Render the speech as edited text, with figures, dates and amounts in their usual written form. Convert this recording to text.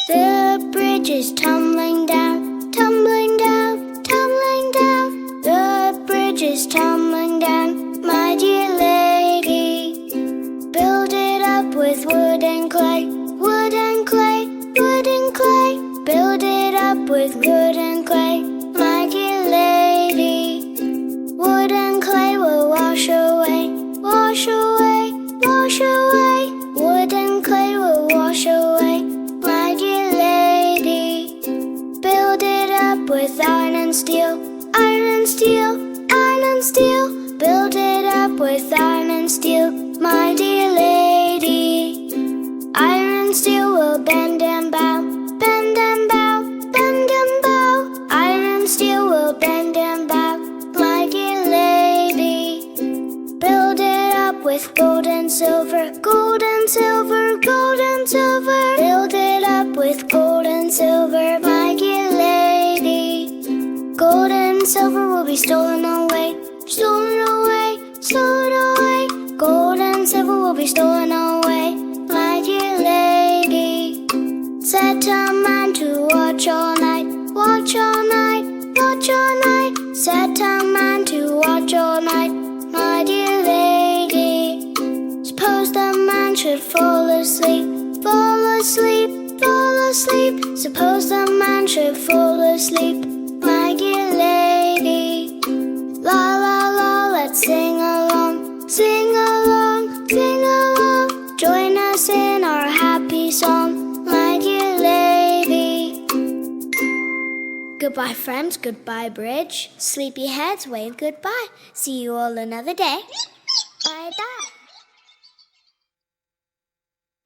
The bridge is tumbling down, tumbling down, tumbling down. The bridge is tumbling down, my dear lady. Build it up with wood and clay, wood and clay, wood and clay. Build it up with wood and clay, my dear lady. Wood and clay will wash away, wash away, wash away. Wood and clay will wash away, my dear lady. Build it up with iron and steel, iron and steel, iron and steel. Build it up with iron and steel, my dear lady. Iron and steel will bend and bow, bend and bow, bend and bow. Iron and steel will bend and bow, my dear lady. Build it up with gold and silver, gold and silver, gold and silver. Build it up with gold and silver, my dear lady. Gold and silver will be stolen away, stolen away, stolen away. Gold and silver will be stolen away, my dear lady. Set a man to watch all night, watch all night, watch all night. Set a man to watch all night, my dear lady. Suppose the man should fall asleep, fall asleep, fall asleep. Suppose the man should fall asleep, my dear lady. La la la, let's sing along, sing along, sing along. Join us in our happy song, my dear lady. Goodbye friends, goodbye bridge. Sleepyheads wave goodbye. See you all another day. Bye bye.